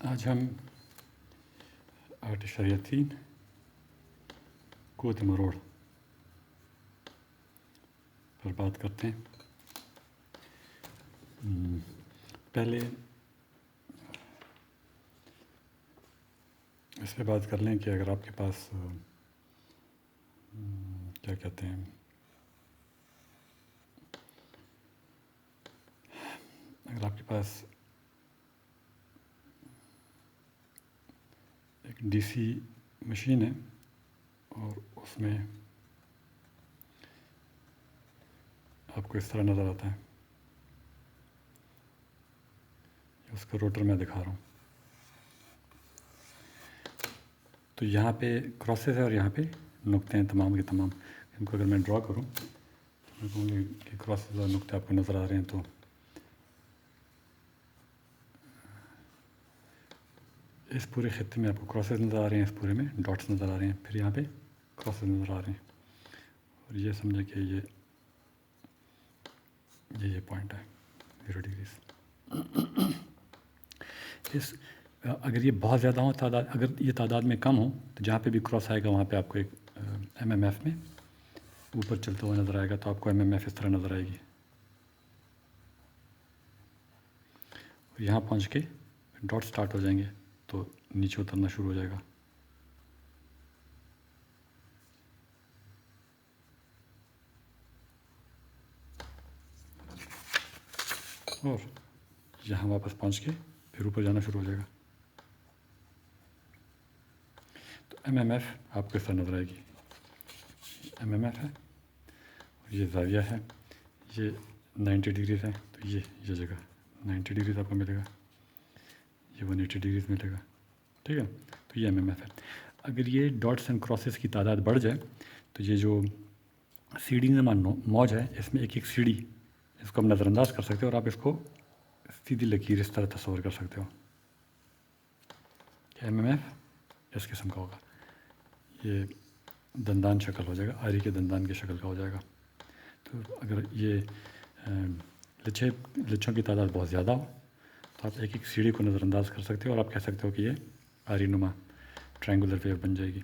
आज हम आर्ट शरीयतीन क़ुव्वत मरोड़ पर बात करते हैं। पहले इस पर बात कर लें कि अगर आपके पास क्या कहते हैं, अगर आपके पास एक डीसी मशीन है और उसमें आपको इस तरह नज़र आता है, उसका रोटर मैं दिखा रहा हूँ। तो यहाँ पे क्रॉसेस है और यहाँ पे नुक्ते हैं तमाम के तमाम। इनको अगर मैं ड्रॉ करूँ तो मैं कहूँगी कि क्रॉसेस और नुक्ते आपको नज़र आ रहे हैं। तो इस पूरे खित्ते में आपको क्रॉसेस नज़र आ रहे हैं, इस पूरे में डॉट्स नज़र आ रहे हैं, फिर यहाँ पे क्रॉसेस नज़र आ रहे हैं। और ये समझे कि ये पॉइंट है 0 डिग्रीज। इस अगर ये बहुत ज़्यादा हो तादाद, अगर ये तादाद में कम हो तो जहाँ पे भी क्रॉस आएगा वहाँ पे आपको एक एमएमएफ में ऊपर चलता हुआ नज़र आएगा। तो आपको एमएमएफ इस तरह नज़र आएगी। और यहाँ पहुँच के डॉट स्टार्ट हो जाएंगे तो नीचे उतरना शुरू हो जाएगा। और यहाँ वापस पहुँच के फिर ऊपर जाना शुरू हो जाएगा। तो एमएमएफ आपको इस तरह नज़र आएगी। एमएमएफ है और ये ज़ाविया है, ये 90 डिग्रीज है। तो ये जगह 90 डिग्रीज आपको मिलेगा, ये 180 डिग्रीज मिलेगा। ठीक है, तो ये एमएमएफ है। अगर ये डॉट्स एंड क्रॉसेस की तादाद बढ़ जाए तो ये जो सीडी नुमा मौज है, इसमें एक एक सीडी, इसको हम नज़रअंदाज कर सकते हो और आप इसको सीधी लकीर इस तरह तस्वर कर सकते हो कि एमएमएफ इस किस्म का होगा। ये दंदान शक्ल हो जाएगा, आरी के दंदान की शक्ल का हो जाएगा। तो अगर ये लच्छों की तादाद बहुत ज़्यादा हो तो आप एक एक सीढ़ी को नज़रअंदाज कर सकते हो और आप कह सकते हो कि ये आरी नुमा ट्रायंगुलर वेव बन जाएगी।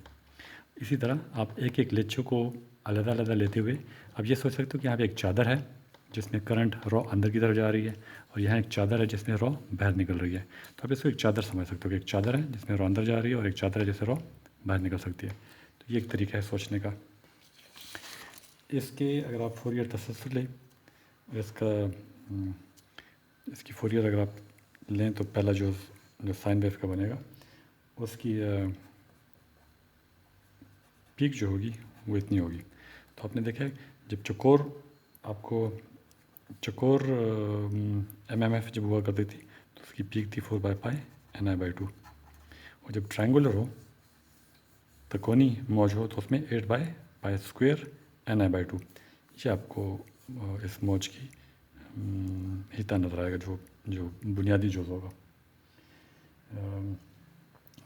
इसी तरह आप एक एक लच्छों को अलग-अलग लेते हुए आप ये सोच सकते हो कि यहाँ पे एक चादर है जिसमें करंट रॉ अंदर की तरफ जा रही है और यहाँ एक चादर है जिसमें रॉ बाहर निकल रही है। तो आप इसको एक चादर समझ सकते हो कि एक चादर है जिसमें रॉ अंदर जा रही है और एक चादर है जिससे रॉ बाहर निकल सकती है। तो ये एक तरीका है सोचने का। इसके अगर आप फोरियर तसल्सल लें, इसकी फोरियर अगर आप लें तो पहला जो साइन वेव का बनेगा उसकी पीक जो होगी वो इतनी होगी। तो आपने देखा है जब चकोर एमएमएफ जब हुआ करती थी तो उसकी पीक थी 4/π/NI/2 और जब ट्रायंगुलर हो त्रिकोणी मौज हो तो उसमें 8/π² ये आपको इस मौज की हिस्सा नज़र आएगा, जो बुनियादी जोज़ होगा।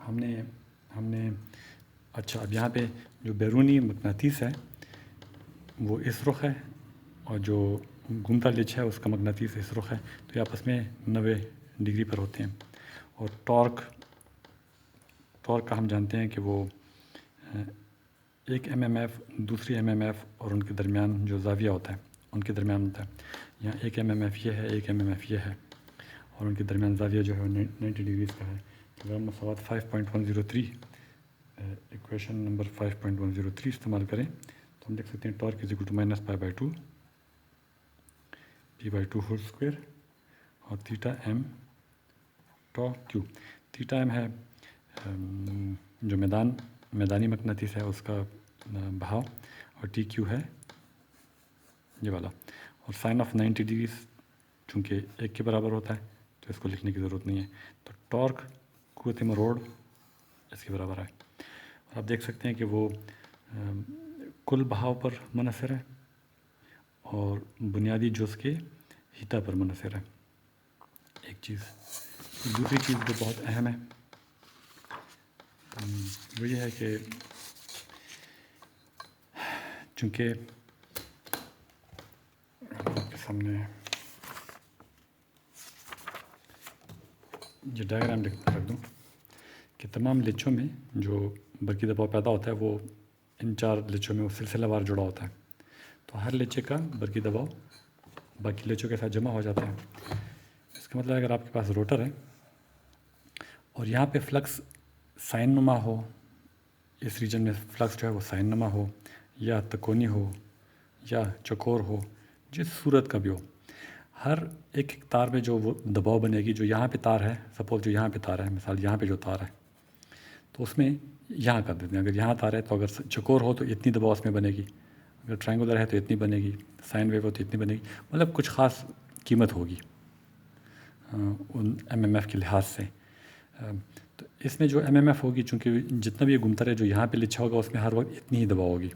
हमने अच्छा, अब यहाँ पे जो बैरूनी मकनातीस है वो इस रुख है और जो घूमता लिच है उसका मकनातीस इस रुख है। तो ये आपस में 90 डिग्री पर होते हैं। और टॉर्क का हम जानते हैं कि वो एक एमएमएफ दूसरी एमएमएफ और उनके दरमियान जो ज़ाविया होता है उनके दरमियान होता है। यहाँ एक एमएमएफ ये है, एक एमएमएफ ये है और उनके दरमियान ज़ाविया जो है 90 डिग्रीज़ का है। अगर हम मसवात 5.103 इक्वेशन नंबर 5.103 इस्तेमाल करें तो हम देख सकते हैं torque is equal to -π/2 p/2 whole square और theta M torque. Theta M है जो मैदानी मकनातीस है उसका बहाव और टी क्यू है ये वाला। और साइन ऑफ 90 डिग्रीज चूँकि 1 के बराबर होता है तो इसको लिखने की ज़रूरत नहीं है। तो टॉर्क क़ुव्वत मरोड़ इसके बराबर है। और आप देख सकते हैं कि वो कुल बहाव पर मुनहसर है और बुनियादी जुज़ के हिता पर मुनहसर है। एक चीज़, दूसरी चीज़ जो बहुत अहम है वो ये है कि चूँकि आपके सामने ये डायग्राम रख दूँ कि तमाम लिचों में जो बरकी दबाव पैदा होता है वो इन 4 लिचों में वो सिलसिलावार जुड़ा होता है। तो हर लिचे का बरकी दबाव बाकी लिचों के साथ जमा हो जाता है। इसका मतलब अगर आपके पास रोटर है और यहाँ पे फ्लक्स साइन नुमा हो, इस रीजन में फ्लक्स जो है वो साइन नुमा हो या तकोनी हो या चौकोर हो, जिस सूरत का भी हो, हर एक तार में जो वो दबाव बनेगी, जो यहाँ पे तार है, सपोज जो यहाँ पे तार है, मिसाल यहाँ पे जो तार है तो उसमें यहाँ कर देते हैं। अगर यहाँ तार है तो अगर चौकोर हो तो इतनी दबाव उसमें बनेगी, अगर ट्रायंगुलर है तो इतनी बनेगी, साइन वेव हो तो इतनी बनेगी, मतलब कुछ ख़ास कीमत होगी उन एमएमएफ के लिहाज से। तो इसमें जो एमएमएफ होगी, चूँकि जितना भी ये घूमता रहे, जो यहाँ पे लिखा होगा उसमें हर वक्त इतनी ही दबाव होगी,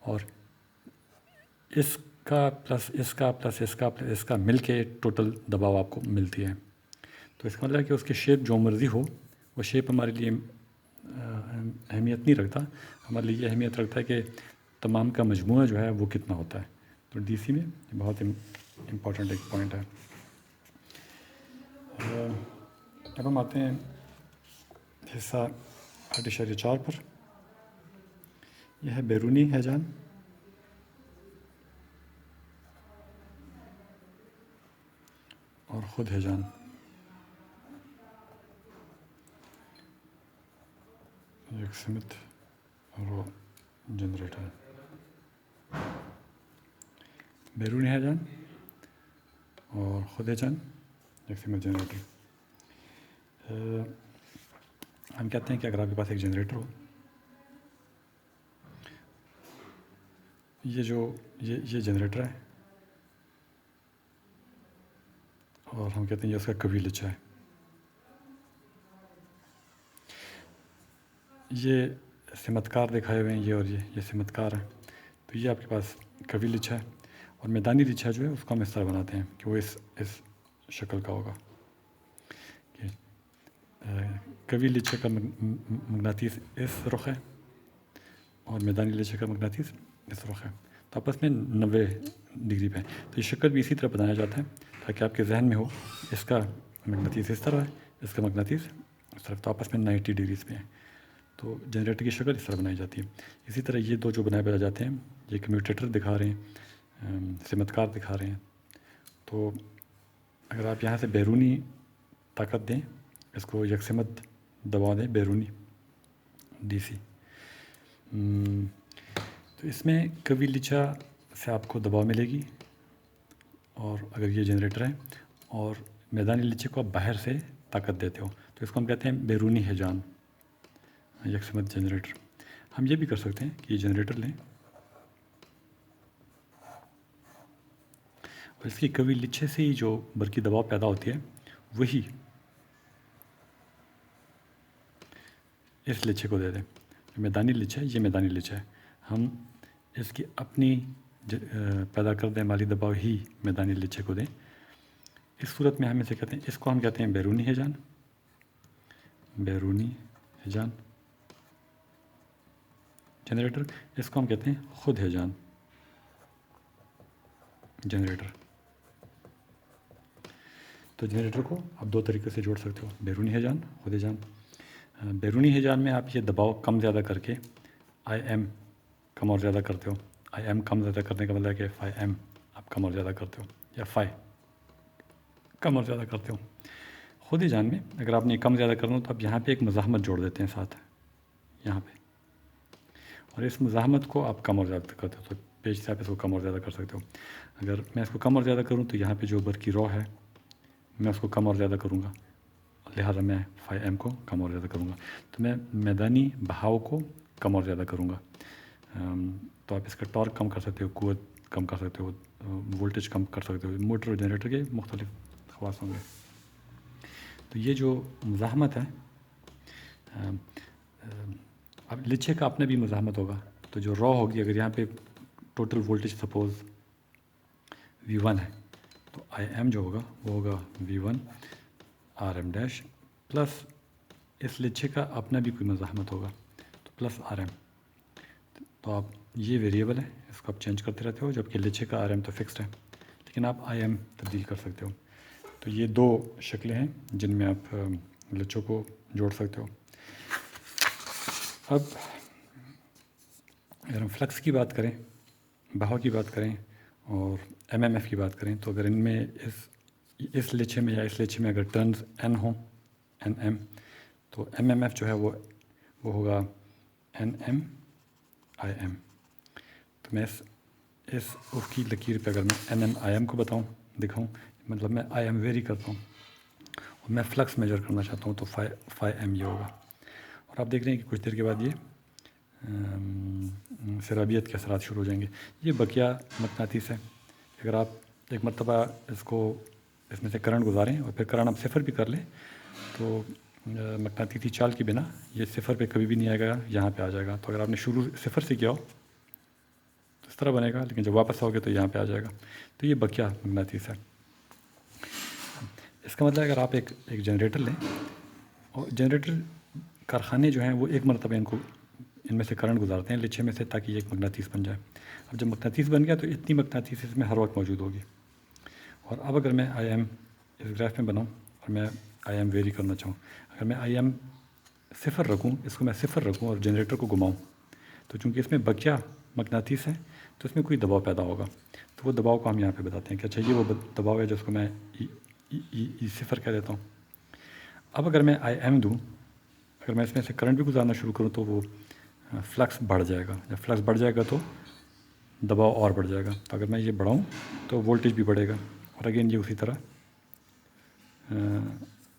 और इसका प्लस इसका प्लस इसका प्लस इसका मिल के टोटल दबाव आपको मिलती है। तो इसका मतलब है कि उसकी शेप जो मर्ज़ी हो, वो शेप हमारे लिए अहमियत नहीं रखता। हमारे लिए ये अहमियत रखता है कि तमाम का मजमूआ जो है वो कितना होता है। तो डीसी में बहुत इम्पॉर्टेंट एक पॉइंट है। अब हम आते हैं हिस्सा 8.4 पर। यह है बैरूनी हैजान और ख़ुद हैजान। एक सीमित रो जनरेटर, बैरूनी हैजान और ख़ुद हैजान, एक सीमित जनरेटर। हम कहते हैं कि अगर आपके पास एक जनरेटर हो, ये जनरेटर है और हम कहते हैं ये उसका कभी लिचा है। ये सिमतकार दिखाए हुए हैं, ये और ये सिमतकार है। तो ये आपके पास कभी लिचा है, और मैदानी लिचा जो है उसको हम इस तरह बनाते हैं कि वो इस शक्ल का होगा कि कभी लिचे का मगनातीस इस रुख है और मैदानी लिचे का मगनातीस इस रुख है, तो आपस में 90 डिग्री पे है। तो ये शक्ल भी इसी तरह बनाया जाता है ताकि आपके जहन में हो इसका मगनातीस इस तरह है, इसका मगनातीस इस तरफ, तो आपस में 90 डिग्रीज पे है। तो जनरेटर की शक्ल इस तरह बनाई जाती है। इसी तरह ये दो जो बनाए जाते हैं, ये कम्यूटेटर दिखा रहे हैं, सिमतकार दिखा रहे हैं। तो अगर आप यहाँ से बैरूनी ताकत दें, इसको यकसिमत दबा दें, बैरूनी डीसी, तो इसमें कभी लिचा से आपको दबाव मिलेगी। और अगर ये जनरेटर है और मैदानी लिचे को आप बाहर से ताकत देते हो तो इसको हम कहते हैं बैरूनी हैजान, यकसिमत जनरेटर। हम ये भी कर सकते हैं कि ये जनरेटर लें और इसकी कभी लिचे से ही जो बरकी दबाव पैदा होती है वही इस लिचे को दे दें। मैदानी लिचा है, ये मैदानी लिचा है, हम इसकी अपनी पैदा कर दें माली दबाव ही मैदानी लिचे को दें। इस सूरत में हम इसे कहते हैं, इसको हम कहते हैं बैरूनी हैजान, बैरूनी हैजान जनरेटर। इसको हम कहते हैं खुद हैजान जनरेटर। तो जनरेटर को आप दो तरीके से जोड़ सकते हो, बैरूनी हैजान, खुद हैजान। बैरूनी हैजान में आप ये दबाव कम ज़्यादा करके आई एम कम और ज़्यादा करते हो। आई एम कम ज़्यादा करने का मतलब है कि फाई एम आप कम और ज़्यादा करते हो, या फाई कम और ज़्यादा करते हो। खुद हैजान में अगर आपने कम ज़्यादा करना हो तो आप यहाँ पे एक मज़ाहमत जोड़ देते हैं साथ यहाँ पे, और इस मज़ाहमत को आप कम और ज़्यादा करते हो। तो पेज से आप इसको कम और ज़्यादा कर सकते हो। अगर मैं इसको कम और ज़्यादा करूँ तो यहाँ पे जो बरकी रॉ है मैं उसको कम और ज़्यादा करूँगा, लिहाजा मैं फाई एम को कम और ज़्यादा करूँगा। तो मैं मैदानी बहाव को कम और ज़्यादा करूँगा। तो आप इसका टॉर्क कम कर सकते हो, क़ुव्वत कम कर सकते हो, वोल्टेज कम कर सकते हो। मोटर और जनरेटर के मुख्तलिफ ख़वास होंगे। तो ये जो मज़ाहमत है, अब लिचे का अपना भी मज़ाहमत होगा। तो जो रॉ होगी, अगर यहाँ पे टोटल वोल्टेज सपोज़ V1 है तो आई एम जो होगा वो होगा V1 R M dash plus इस लिचे का अपना भी कोई मज़ाहमत होगा तो प्लस आर एम। तो आप ये वेरिएबल है, इसको आप चेंज करते रहते हो, जबकि लिचे का आर एम तो फिक्स्ड है, लेकिन आप आई एम तब्दील कर सकते हो। तो ये दो शक्लें हैं जिनमें आप लच्छों को जोड़ सकते हो। अब अगर हम फ्लक्स की बात करें, बहाव की बात करें और एमएमएफ की बात करें, तो अगर इनमें इस लच्छे में या इस लच्छे में अगर टर्न्स एन हों, एन एम, तो एमएमएफ जो है वो होगा एन एम आई एम। तो मैं इस उसकी लकीर पे अगर मैं एन एम आई एम को दिखाऊं, मतलब मैं आई एम वेरी करता हूँ और मैं फ्लक्स मेजर करना चाहता हूँ, तो फाई एम ये होगा। और आप देख रहे हैं कि कुछ देर के बाद ये सराबियत के असरात शुरू हो जाएंगे। ये बकिया मकनातीस है। अगर आप एक मरतबा इसमें से करंट गुजारें और फिर करंट आप सिफर भी कर लें, तो मकनातीसी चाल की बिना ये सिफर पे कभी भी नहीं आएगा, यहाँ पे आ जाएगा। तो अगर आपने शुरू सिफर से किया हो तो इस तरह बनेगा, लेकिन जब वापस आओगे तो यहाँ पे आ जाएगा। तो ये बकिया मकनातीस है। इसका मतलब अगर आप एक जनरेटर लें और जनरेटर कारखाने जो हैं वो एक मरतबा इनमें से करंट गुजारते हैं लच्छे में से, ताकि ये एक मकनातीस बन जाए। अब जब मकनातीस बन गया तो इतनी मकनातीस इसमें हर वक्त मौजूद होगी। और अब अगर मैं आई एम इस ग्राफ में बनाऊँ और मैं आई एम वेरी करना चाहूँ, अगर मैं आई एम सिफर रखूँ, इसको मैं सिफर रखूँ और जनरेटर को घुमाऊँ, तो चूँकि इसमें बकिया मकनातीस है तो इसमें कोई दबाव पैदा होगा। तो वो दबाव को हम यहाँ पे बताते हैं कि अच्छा ये वो दबाव है जिसको मैं ई सिफर कह देता हूँ। अब अगर मैं आई एम दूँ, अगर मैं इसमें से करंट भी गुजारना शुरू करूँ, तो वो फ्लक्स बढ़ जाएगा। जब फ्लक्स बढ़ जाएगा तो दबाव और बढ़ जाएगा। तो अगर मैं ये बढ़ाऊँ तो वोल्टेज भी बढ़ेगा और अगेन ये उसी तरह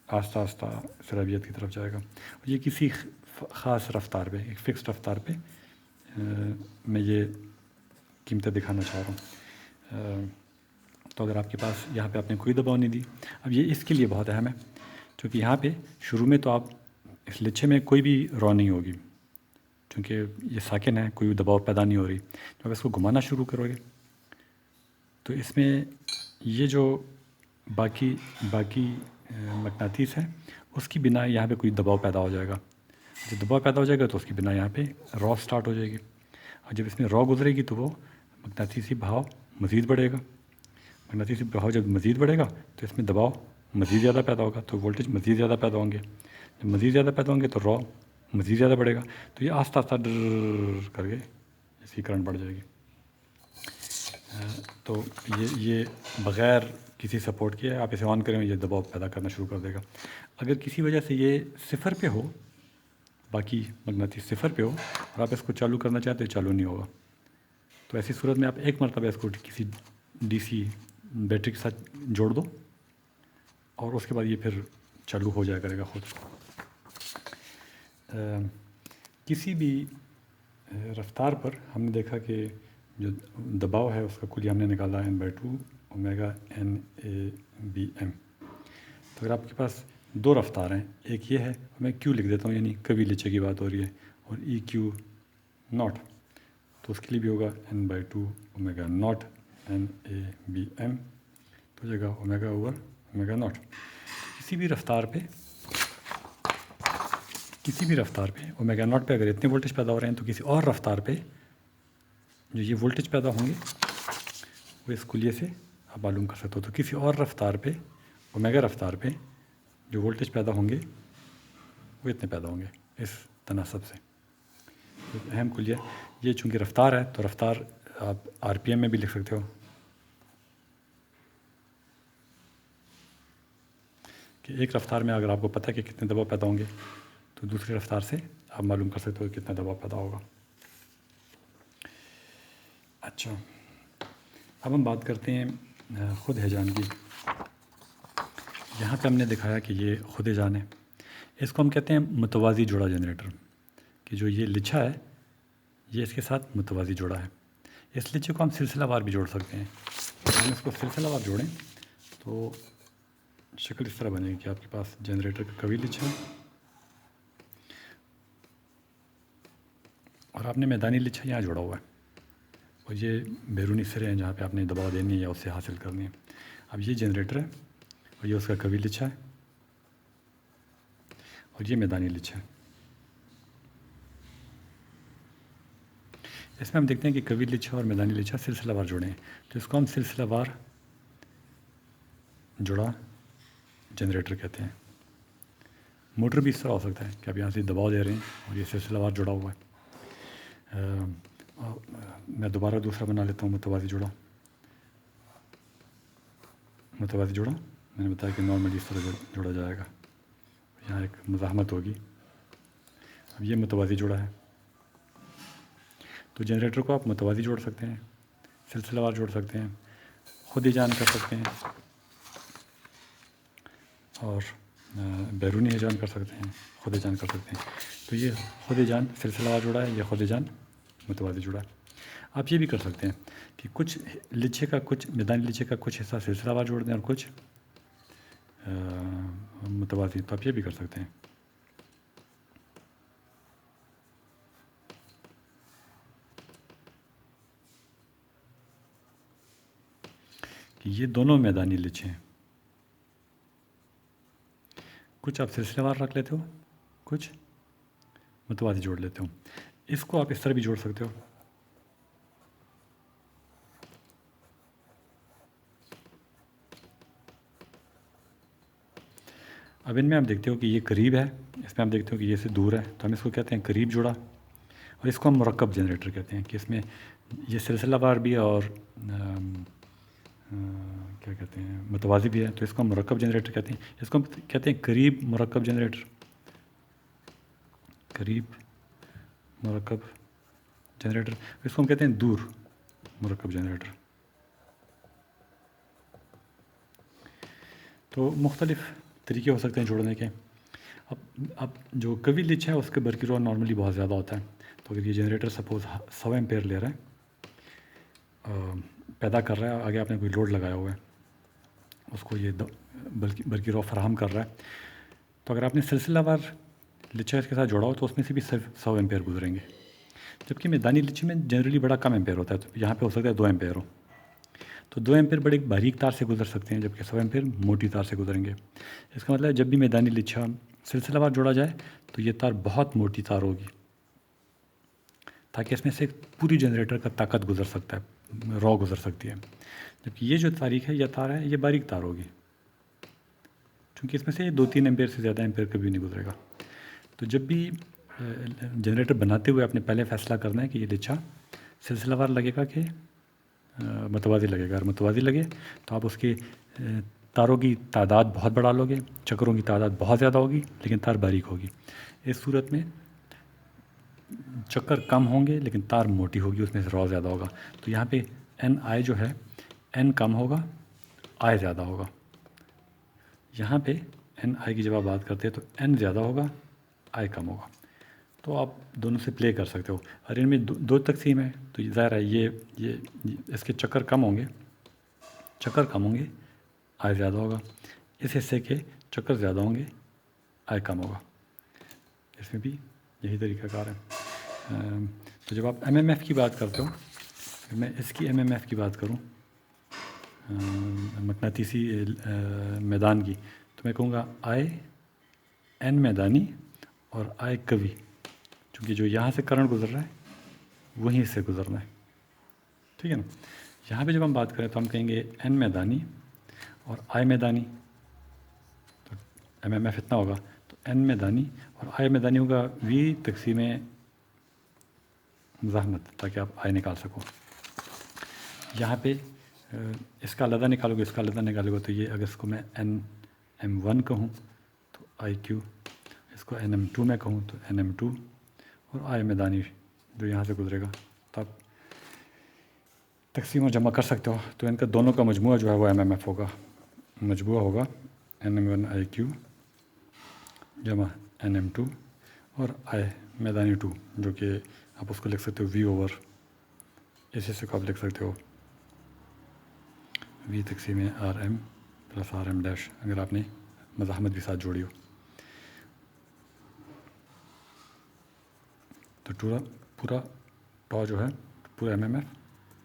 आस्ता आस्ता सराबियत की तरफ जाएगा। और ये किसी ख़ास रफ्तार पे, एक फ़िक्स रफ्तार पे मैं ये कीमतें दिखाना चाह रहा हूँ। तो अगर आपके पास यहाँ पे आपने कोई दबाव नहीं दी, अब ये इसके लिए बहुत अहम है, क्योंकि यहाँ पे शुरू में तो आप इस लच्छे में कोई भी रॉ नहीं होगी, क्योंकि ये साकिन है, कोई दबाव पैदा नहीं हो रही। जब इसको घुमाना शुरू करोगे तो इसमें ये जो बाकी मकनातीस है उसकी बिना यहाँ पे कोई दबाव पैदा हो जाएगा। जब दबाव पैदा हो जाएगा तो उसकी बिना यहाँ पे रॉ स्टार्ट हो जाएगी, और जब इसमें रॉ गुजरेगी तो वो मकनातीसी बहाव मज़ीद बढ़ेगा। मकनातीसी बहाव जब मज़ीद बढ़ेगा तो इसमें दबाव मज़ीद ज़्यादा पैदा होगा, तो वोल्टेज मज़ीद ज़्यादा पैदा होंगे। जब मज़ीद ज़्यादा पैदा होंगे तो रॉ मज़ीद ज़्यादा बढ़ेगा। तो ये आस्ता आस्ता डर करके इसकी करंट बढ़ जाएगी। तो ये बग़ैर किसी सपोर्ट के आप इसे ऑन करें, ये दबाव पैदा करना शुरू कर देगा। अगर किसी वजह से ये सिफर पे हो, बाकी मकनातीस सिफर पे हो और आप इसको चालू करना चाहते हो, चालू नहीं होगा। तो ऐसी सूरत में आप एक मरतबा इसको किसी डीसी बैटरी के साथ जोड़ दो और उसके बाद ये फिर चालू हो जाया करेगा ख़ुद। किसी भी रफ्तार पर हमने देखा कि जो दबाव है उसका कुल हमने निकाला n/2 omega n a b m। तो अगर आपके पास दो रफ्तार हैं, एक ये है, मैं q लिख देता हूँ, यानी कभी लिचे की बात हो रही है, और ई क्यू नॉट, तो उसके लिए भी होगा n/2 omega naught n a b m, तो जगह ओमेगा ओवर ओमेगा नॉट। किसी भी रफ्तार पे ओमेगा नॉट पे अगर इतने वोल्टेज पैदा हो रहे हैं, तो किसी और रफ्तार पे जो ये वोल्टेज पैदा होंगे वो इस कुलिये से आप मालूम कर सकते हो। तो किसी और रफ्तार पे, ओमेगा रफ्तार पे जो वोल्टेज पैदा होंगे वो इतने पैदा होंगे इस तनासब से। तो अहम कुलिया ये, चूँकि रफ्तार है तो रफ्तार आप आरपीएम में भी लिख सकते हो कि एक रफ्तार में अगर आपको पता है कि कितने दबाव पैदा होंगे, तो दूसरी रफ्तार से आप मालूम कर सकते हो कितना दबाव पैदा होगा। अच्छा, अब हम बात करते हैं ख़ुद हेजान की। यहाँ पे हमने दिखाया कि ये ख़ुद हेजान है। इसको हम कहते हैं मुतवाज़ी जोड़ा जनरेटर, कि जो ये लिच्छा है ये इसके साथ मुतवाज़ी जोड़ा है। इस लिच्छे को हम सिलसिलावार भी जोड़ सकते हैं। हम इसको सिलसिलावार जोड़ें तो शक्ल इस तरह बनेगी कि आपके पास जनरेटर का कभी लिच्छा है और आपने मैदानी लिच्छा यहाँ जोड़ा हुआ है, और ये बैरूनी सिरे हैं जहाँ पे आपने दबाव देनी है या उससे हासिल करनी है। अब ये जनरेटर है और ये उसका कभी लिच्छा है और ये मैदानी लिच्छा है। इसमें हम देखते हैं कि कभी लिच्छा और मैदानी लिच्छा सिलसिलावार जोड़े हैं, तो इसको हम सिलसिलावार जुड़ा जनरेटर कहते हैं। मोटर भी इस तरह हो सकता है कि आप यहाँ से दबाव दे रहे हैं और ये सिलसिलावार जुड़ा हुआ है। मैं दोबारा दूसरा बना लेता हूँ मुतवाज़ी जुड़ा। मुतवाज़ी जुड़ा मैंने बताया कि नॉर्मली इस तरह जुड़ा जाएगा, यहाँ एक मज़ाहमत होगी। अब ये मुतवाज़ी जुड़ा है, तो जनरेटर को आप मुतवाज़ी जोड़ सकते हैं, सिलसिलावार जोड़ सकते हैं, खुद ही जान कर सकते हैं और बैरूनी हिजान कर सकते हैं, खुद जान कर सकते हैं। तो ये खुद जान सिलसिलावार जुड़ा है, ये खुद जान मुतवाज़ी जुड़ा है। आप ये भी कर सकते हैं कि कुछ लिचे का, कुछ मैदानी लिचे का कुछ हिस्सा सिलसिलावार जोड़ दें और कुछ मुतवाज़ी, तो आप ये भी कर सकते हैं। कि ये दोनों मैदानी लिचे हैं, कुछ आप सिलसिलेवार रख लेते हो, कुछ मुतवाज़ी जोड़ लेते हो। इसको आप इस तरह भी जोड़ सकते हो। अब इनमें आप देखते हो कि ये करीब है, इसमें आप देखते हो कि ये से दूर है, तो हम इसको कहते हैं करीब जुड़ा। और इसको हम मुरक्कब जनरेटर कहते हैं कि इसमें ये सिलसिलावार भी और क्या कहते हैं मुतवाज़ी भी है, तो इसको हम मुरक्कब जनरेटर कहते हैं। इसको हम कहते हैं करीब मुरक्कब जनरेटर, करीब मुरक्कब जनरेटर। इसको हम कहते हैं दूर मुरक्कब जनरेटर। तो मुख्तलिफ़ तरीके हो सकते हैं जोड़ने के। अब जो कवि लिच है उसके बरकी रॉ नॉर्मली बहुत ज़्यादा होता है, तो अगर ये जनरेटर सपोज़ 100 एम्पेयर ले रहा है, पैदा कर रहा है, आगे आपने कोई लोड लगाया हुआ है, उसको ये बल्कि रॉ फराहम कर रहा है, तो अगर आपने सिलसिलावार लिचा इसके साथ जोड़ा हो तो उसमें से भी सिर्फ 100 एम्पेयर गुजरेंगे। जबकि मैदानी लिची में जनरली बड़ा कम एम्पेयर होता है, तो यहाँ पे हो सकता है 2 एम्पेयर हो, तो 2 एम्पेयर बड़े बारीक तार से गुजर सकते हैं, जबकि 100 एम्पेयर मोटी तार से गुजरेंगे। इसका मतलब है जब भी मैदानी लिचा सिलसिलावार जोड़ा जाए तो ये तार बहुत मोटी तार होगी, ताकि इसमें से पूरी जनरेटर का ताकत गुजर सकता है, रॉ गुजर सकती है। जबकि ये जो तारीख है, यह तार है, ये बारीक तार होगी, क्योंकि इसमें से 2-3 एम्पेयर से ज़्यादा एम्पेयर कभी नहीं गुजरेगा। तो जब भी जनरेटर बनाते हुए आपने पहले फैसला करना है कि ये लिचा सिलसिलावार लगेगा कि मुतवाज़ी लगेगा। अगर मुतवाज़ी लगे तो आप उसके तारों की तादाद बहुत बढ़ा लोगे, चक्रों की तादाद बहुत ज़्यादा होगी, लेकिन तार बारीक होगी। इस सूरत में चक्कर कम होंगे लेकिन तार मोटी होगी, उसमें से रॉ ज़्यादा होगा। तो यहाँ पे एन आई जो है, एन कम होगा, आई ज़्यादा होगा। यहाँ पे एन आई की जब आप बात करते हैं तो एन ज़्यादा होगा, आई कम होगा। तो आप दोनों से प्ले कर सकते हो। और इनमें दो तकसीम है, तो ज़ाहिर है ये इसके चक्कर कम होंगे, आई ज़्यादा होगा। इस हिस्से के चक्कर ज़्यादा होंगे, आई कम होगा। इसमें भी यही तरीक़ाकार है। तो जब आप एमएमएफ की बात करते हो, मैं इसकी एमएमएफ की बात करूं, मकनातीसी मैदान की, तो मैं कहूँगा आई एन मैदानी और आई कवि, क्योंकि जो यहाँ से करंट गुजर रहा है वहीं से गुजरना है, ठीक है ना। यहाँ पे जब हम बात करें तो हम कहेंगे एन मैदानी और आई मैदानी, तो एमएमएफ इतना होगा, तो एन मैदानी और आई मैदानी होगा वी तकसीम मुज़ाहमत, ताकि आप आई निकाल सको। यहाँ पे इसका अलग निकालोगे, इसका अलग निकालोगे, तो ये अगर इसको मैं NM1 कहूँ तो IQ, इसको NM2 में कहूँ तो NM2, और आई मैदानी जो यहाँ से गुजरेगा, तो आप तकसीम और जमा कर सकते हो। तो इनका दोनों का मजमूआ जो है वो MMF होगा, मजमूआ होगा NM1 IQ जमा NM2 और आई मैदानी 2, जो कि आप उसको लिख सकते हो V ओवर इस हिस्से को आप लिख सकते हो V तकसीम RM प्लस RM डैश, अगर आपने मज़ाहमत भी साथ जोड़ी हो। तो पूरा टॉ जो है, पूरा MMF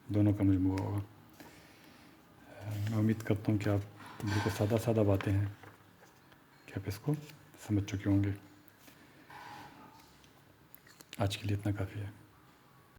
दोनों का मजमूआ होगा। मैं उम्मीद करता हूँ कि आप बिल्कुल सादा बातें हैं कि आप इसको समझ चुके होंगे। आज के लिए इतना काफ़ी है।